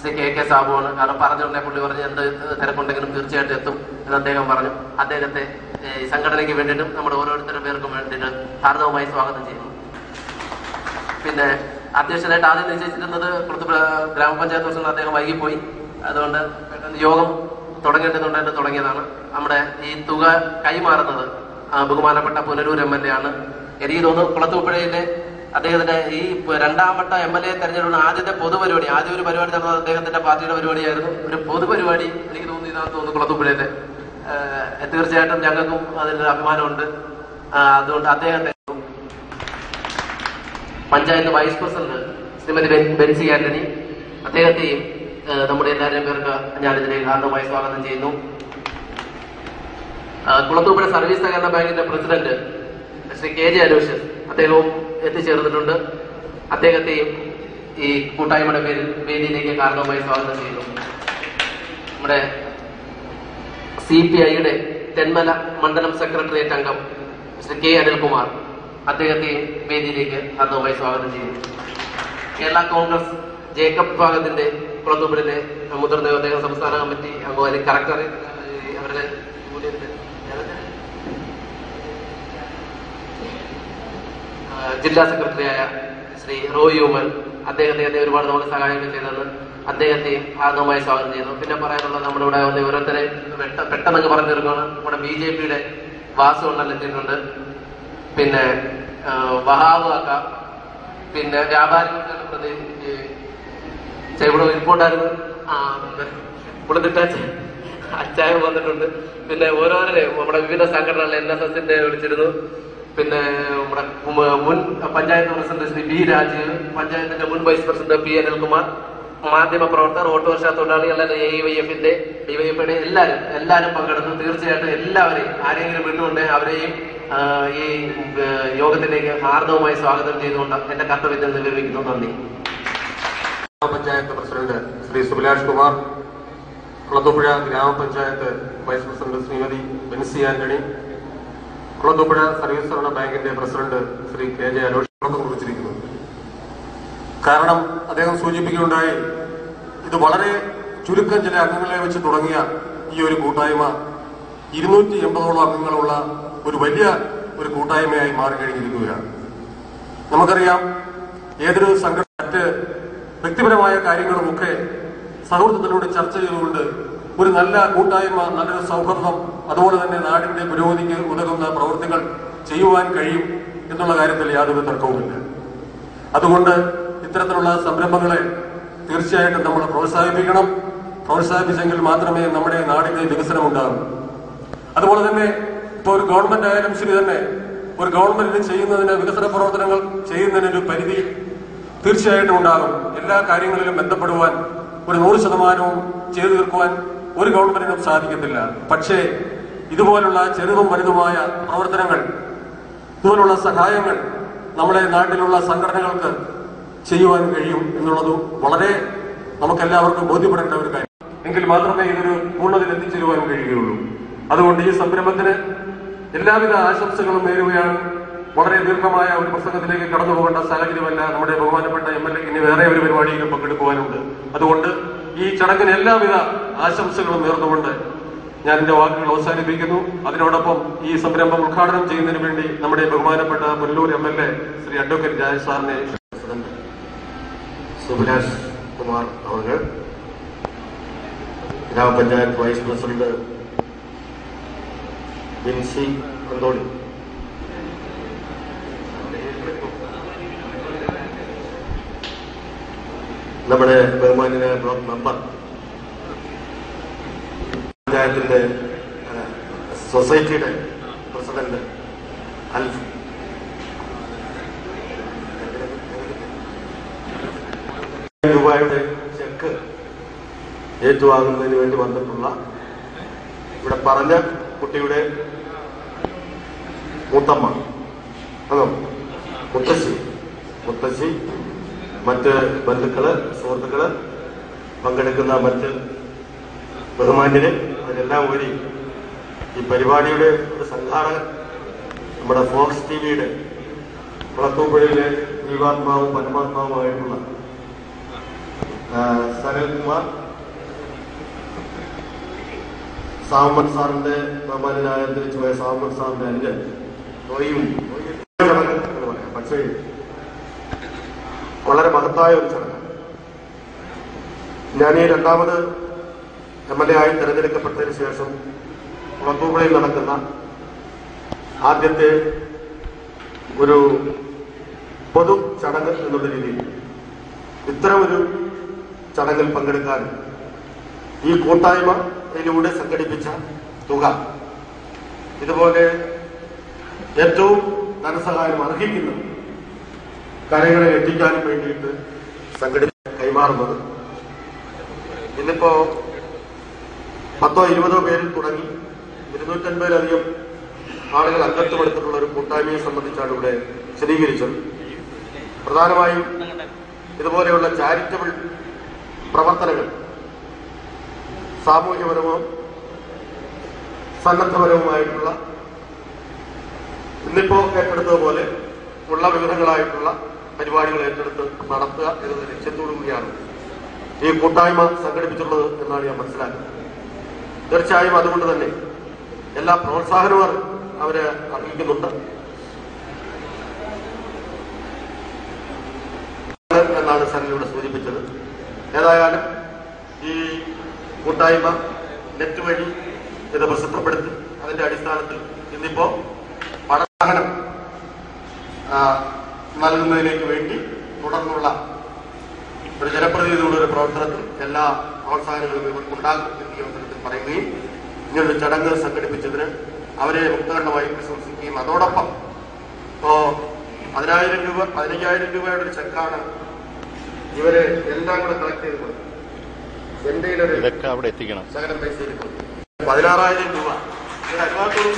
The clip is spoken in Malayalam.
ശ്രീ കെ സാബുവാണ്. കാരണം പറഞ്ഞുകൊണ്ടേ പുള്ളി പറഞ്ഞ് എന്ത് തിരക്കുണ്ടെങ്കിലും തീർച്ചയായിട്ടും എത്തും എന്ന് അദ്ദേഹം പറഞ്ഞു. അദ്ദേഹത്തെ ഈ സംഘടനയ്ക്ക് വേണ്ടിയിട്ടും നമ്മുടെ ഓരോരുത്തരുടെ പേർക്കും വേണ്ടിയിട്ട് ഹാർദവമായി സ്വാഗതം ചെയ്യുന്നു. പിന്നെ അധ്യക്ഷനായിട്ട് ആദ്യം നിശ്ചയിച്ചിരുന്നത് കുളത്തൂപ്പുഴ ഗ്രാമപഞ്ചായത്ത് പ്രസിഡന്റ് അദ്ദേഹം വൈകിപ്പോയി. അതുകൊണ്ട് യോഗം തുടങ്ങേണ്ടതുകൊണ്ടായിട്ട് തുടങ്ങിയതാണ്. നമ്മുടെ ഈ തുക കൈമാറുന്നത് ബഹുമാനപ്പെട്ട പുനലൂർ MLA ആണ്. എനിക്ക് തോന്നുന്നു കുളത്തൂപ്പുഴയിലെ അദ്ദേഹത്തിന്റെ ഈ രണ്ടാം വട്ട MLA തെരഞ്ഞെടുപ്പിന് ആദ്യത്തെ പൊതുപരിപാടി, ആദ്യം ഒരു പരിപാടി നടന്നത് അദ്ദേഹത്തിന്റെ പാർട്ടിയുടെ പരിപാടിയായിരുന്നു. ഒരു പൊതുപരിപാടി എനിക്ക് തോന്നുന്നു ഇതാണെന്ന് തോന്നുന്നു കുളത്തൂപ്പുഴയിലെ. തീർച്ചയായിട്ടും ഞങ്ങൾക്കും അതിലൊരു അഭിമാനമുണ്ട്. അതുകൊണ്ട് അദ്ദേഹത്തെ പഞ്ചായത്ത് വൈസ് പ്രസിഡന്റ് ശ്രീമതി ബെൻസി ആന്റണി, അദ്ദേഹത്തെയും നമ്മുടെ എല്ലാവരുടെയും പേർക്ക് ഞാനിതിലേക്ക് ഹാർദവമായി സ്വാഗതം ചെയ്യുന്നു. കുളത്തൂപ്പുഴ സർവീസ് സഹകരണ ബാങ്കിന്റെ പ്രസിഡന്റ് ശ്രീ KJ അലോഷ്യസ്, അദ്ദേഹവും എത്തിച്ചേർന്നിട്ടുണ്ട്. അദ്ദേഹത്തെയും ഈ കൂട്ടായ്മയുടെ പേരിൽ വേദിയിലേക്ക് ഹാർദവമായി സ്വാഗതം ചെയ്യുന്നു. നമ്മുടെ CPI-യുടെ തെന്മല മണ്ഡലം സെക്രട്ടേറിയറ്റ് അംഗം ശ്രീ K അനിൽകുമാർ, അദ്ദേഹത്തെയും വേദിയിലേക്ക് ഹാർദവമായി സ്വാഗതം ചെയ്യുന്നു. കേരള കോൺഗ്രസ് ജേക്കബ് വിഭാഗത്തിന്റെ കുളത്തൂപ്പുഴയിലെ മുതിർന്ന അദ്ദേഹം സംസ്ഥാന കമ്മിറ്റി അംഗം, കറക്ടർ അവരുടെ ജില്ലാ സെക്രട്ടറിയായ ശ്രീ റോയ് യൂമൻ, അദ്ദേഹത്തെ ഒരുപാട് നമ്മൾ സഹായമൊക്കെ ചെയ്തത്, അദ്ദേഹത്തെയും ഹാർദവമായി സ്വാഗതം ചെയ്യുന്നു. പിന്നെ പറയാനുള്ളത് നമ്മുടെ ഇവിടെ വന്ന് ഓരോരുത്തരെ പെട്ടെന്നൊക്കെ പറഞ്ഞു തീർക്കുകയാണ്. നമ്മുടെ BJP-യുടെ വാസു എത്തിയിട്ടുണ്ട്. പിന്നെ വഹാബ് അക്ക, പിന്നെ വ്യാപാരികളുടെ പ്രതി ഇവിടെ ഇരിപ്പുണ്ടായിരുന്നു പുളിത്തിട്ട അച്ചായം വന്നിട്ടുണ്ട്. പിന്നെ ഓരോരുത്തരെയും നമ്മുടെ വിവിധ സംഘടനകളിലെ NSS-ന്റെ വിളിച്ചിരുന്നു. പിന്നെ നമ്മുടെ മുൻ പഞ്ചായത്ത് പ്രസിഡന്റ് ശ്രീ B രാജീവ്, പഞ്ചായത്തിന്റെ മുൻ വൈസ് പ്രസിഡന്റ് P അനിൽകുമാർ, മാധ്യമ പ്രവർത്തകർ, ഓട്ടോറിക്ഷ തൊഴിലാളികൾ, AIYF-ന്റെ DYF-യുടെ എല്ലാവരും പങ്കെടുത്തു. തീർച്ചയായിട്ടും എല്ലാവരെയും ആരെങ്കിലും വിട്ടുകൊണ്ടേ അവരെയും ഈ യോഗത്തിലേക്ക് ഹാർദവമായി സ്വാഗതം ചെയ്തുകൊണ്ട് എന്റെ കർത്തവ്യത്തെ നിർവഹിക്കുന്നു. നന്ദി. Grama panchayat president Shri Subhilash Kumar, Kulathupuzha grama panchayat vice president Shrimati Bency Antony, Kulathupuzha service സഹകരണ ബാങ്കിന്റെ പ്രസിഡന്റ് ശ്രീ KJ അലോഷ്യസ് കുറിച്ചിരിക്കുന്നു. കാരണം അദ്ദേഹം സൂചിപ്പിക്കുകയുണ്ടായി, ഇത് വളരെ ചുരുക്കം ചില അംഗങ്ങളെ വെച്ച് തുടങ്ങിയ ഈ ഒരു കൂട്ടായ്മ 280ഓളം അംഗങ്ങളുള്ള ഒരു വലിയ ഒരു കൂട്ടായ്മയായി മാറിക്കഴിഞ്ഞിരിക്കുകയാണ്. നമുക്കറിയാം, ഏതൊരു സംഘടന മറ്റ് വ്യക്തിപരമായ കാര്യങ്ങളുമൊക്കെ സൗഹൃദത്തിലൂടെ ചർച്ച ചെയ്തുകൊണ്ട് ഒരു നല്ല കൂട്ടായ്മ, നല്ലൊരു സൗഹൃദം, അതുപോലെ തന്നെ നാടിന്റെ പുരോഗതിക്ക് ഉതകുന്ന പ്രവൃത്തികൾ ചെയ്യുവാൻ കഴിയും എന്നുള്ള കാര്യത്തിൽ യാതൊരു തർക്കവുമില്ല. അതുകൊണ്ട് ഇത്തരത്തിലുള്ള സംരംഭങ്ങളെ തീർച്ചയായിട്ടും നമ്മൾ പ്രോത്സാഹിപ്പിക്കണം. പ്രോത്സാഹിപ്പിച്ചെങ്കിൽ മാത്രമേ നമ്മുടെ നാടിന്റെ വികസനം ഉണ്ടാകൂ. അതുപോലെ തന്നെ ഇപ്പോൾ ഒരു ഗവൺമെന്റ് ആയാലും ശരി തന്നെ, ഒരു ഗവൺമെന്റിന് ചെയ്യുന്നതിന്, വികസന പ്രവർത്തനങ്ങൾ ചെയ്യുന്നതിനൊരു പരിധി തീർച്ചയായിട്ടും ഉണ്ടാകും. എല്ലാ കാര്യങ്ങളിലും ബന്ധപ്പെടുവാൻ, ഒരു 100% ചെയ്തു തീർക്കുവാൻ ഒരു ഗവൺമെന്റിനും സാധിക്കത്തില്ല. പക്ഷേ ഇതുപോലുള്ള ചെറുതും വലുതുമായ പ്രവർത്തനങ്ങൾ, ഇതുപോലുള്ള സഹായങ്ങൾ നമ്മുടെ നാട്ടിലുള്ള സംഘടനകൾക്ക് ചെയ്യുവാൻ കഴിയും എന്നുള്ളത് വളരെ നമുക്കെല്ലാവർക്കും ബോധ്യപ്പെടേണ്ട ഒരു കാര്യം. എങ്കിൽ മാത്രമേ ഇതൊരു പൂർണ്ണതയിൽ എത്തിച്ചേരുവാൻ കഴിയുകയുള്ളൂ. അതുകൊണ്ട് ഈ സംരംഭത്തിന് എല്ലാവിധ ആശംസകളും നേരുകയാണ്. വളരെ ദീർഘമായ ഒരു പ്രസംഗത്തിലേക്ക് കടന്നു പോകേണ്ട സാഹചര്യമല്ല. നമ്മുടെ ബഹുമാനപ്പെട്ട MLA ഇനി വേറെ ഒരു പരിപാടിയിലും പങ്കെടുക്കുവാനുണ്ട്. അതുകൊണ്ട് ഈ ചടങ്ങിന് എല്ലാവിധ ആശംസകളും നേർന്നുകൊണ്ട് ഞാൻ എന്റെ വാക്കുകൾ അവസാനിപ്പിക്കുന്നു. അതിനോടൊപ്പം ഈ സംരംഭം ഉദ്ഘാടനം ചെയ്യുന്നതിന് വേണ്ടി നമ്മുടെ ബഹുമാനപ്പെട്ട പുനലൂർ MLA ശ്രീ അഡ്വക്കേറ്റ് രാജ് സാറിനെ, സുഭിലാഷ് കുമാർ അവർ, ഗ്രാമപഞ്ചായത്ത് വൈസ് പ്രസിഡന്റ് ബെൻസി അന്തോണി, നമ്മുടെ ബഹുമാന്യനായ ബ്ലോക്ക് മെമ്പർ, പഞ്ചായത്തിന്റെ സൊസൈറ്റിയുടെ പ്രസിഡന്റ് അൽഫ്, രൂപയുടെ ചെക്ക് ഏറ്റുവാങ്ങുന്നതിന് വേണ്ടി വന്നിട്ടുള്ള ഇവിടെ പറഞ്ഞ കുട്ടിയുടെ മൂത്തമ്മ, അതോ മുത്തശ്ശി, മറ്റ് ബന്ധുക്കള്, സുഹൃത്തുക്കള്, പങ്കെടുക്കുന്ന മറ്റ് ബഹുമാന്യര്, അതിനെല്ലാം ഉപരി ഈ പരിപാടിയുടെ ഒരു സംഘാടകൻ നമ്മുടെ ഫോക്സ് ടിവിയുടെ കുളത്തൂപ്പുഴയിലെ ജീവാത്മാവും പരമാത്മാവുമായിട്ടുള്ള സനൽകുമാർ, സാമൻ സാറിന്റെ ബഹുമാനായ അന്തരിച്ചുപോയ സാമൻ സാറിന്റെ അനുജൻ റോയും ചടങ്ങ് എന്ന് പറയാം. പക്ഷേ വളരെ മഹത്തായ ഒരു ചടങ്ങ്. ഞാൻ ഈ രണ്ടാമത് MLA ആയി തെരഞ്ഞെടുക്കപ്പെട്ടതിന് ശേഷം കുളത്തൂപ്പുഴയിൽ നടക്കുന്ന ആദ്യത്തെ ഒരു പൊതു ചടങ്ങ് എന്നുള്ള രീതിയിൽ ഇത്തരമൊരു ചടങ്ങിൽ പങ്കെടുക്കാൻ ഈ കൂട്ടായ്മയിലൂടെ സംഘടിപ്പിച്ച തുക ഇതുപോലെ ഏറ്റവും ധനസഹായം അർഹിക്കുന്ന കാര്യങ്ങളെ എത്തിക്കാനും വേണ്ടിയിട്ട് കൈമാറുന്നത്. ഇന്നിപ്പോ 10-20 പേരിൽ തുടങ്ങി 250-ലധികം ആളുകൾ അംഗത്വമെടുത്തിട്ടുള്ള ഒരു കൂട്ടായ്മയെ സംബന്ധിച്ചാണ് ഇവിടെ വിശദീകരിച്ചത്. പ്രധാനമായും ഇതുപോലെയുള്ള ചാരിറ്റബിൾ പ്രവർത്തനങ്ങൾ സാമൂഹ്യപരവും സന്നദ്ധപരവുമായിട്ടുള്ള ഇന്നിപ്പോ ഏറ്റെടുത്തതുപോലെ ഉള്ള വിവരങ്ങളായിട്ടുള്ള പരിപാടികൾ ഏറ്റെടുത്ത് നടത്തുക എന്ന ലക്ഷ്യത്തോടു കൂടിയാണ് ഈ കൂട്ടായ്മ സംഘടിപ്പിച്ചിട്ടുള്ളത് എന്നാണ് ഞാൻ മനസ്സിലാക്കുന്നത്. തീർച്ചയായും അതുകൊണ്ട് തന്നെ എല്ലാ പ്രോത്സാഹനവും അവര് അറിയിക്കുന്നുണ്ട് എന്നാണ് സനിലൂടെ സൂചിപ്പിച്ചത്. ഏതായാലും ഈ കൂട്ടായ്മ നെറ്റ് വഴി ഇത് പ്രസിദ്ധപ്പെടുത്തി അതിന്റെ അടിസ്ഥാനത്തിൽ ഇന്നിപ്പോ പഠനം നൽകുന്നതിലേക്ക് വേണ്ടി തുടർന്നുള്ള ഒരു ജനപ്രതിനിധിയുടെ ഒരു പ്രവർത്തനത്തിൽ എല്ലാ പ്രോത്സാഹനങ്ങളും ഇവർക്കുണ്ടാകും എന്ന് ഈ അവസരത്തിൽ പറയുകയും ഇങ്ങനൊരു ചടങ്ങ് സംഘടിപ്പിച്ചതിന് അവരെ മുക്തഖണ്ഡമായി പ്രശംസിക്കുകയും അതോടൊപ്പം 15,000 രൂപയുടെ ഒരു ചെക്കാണ് ഇവര് എല്ലാം കൂടെ കളക്ട് ചെയ്ത് കൊടുക്കും. എന്റെ അവിടെ എത്തിക്കണം. ശകലം പൈസ 16,000 രൂപ ഇവർ അനുവാദത്തോടും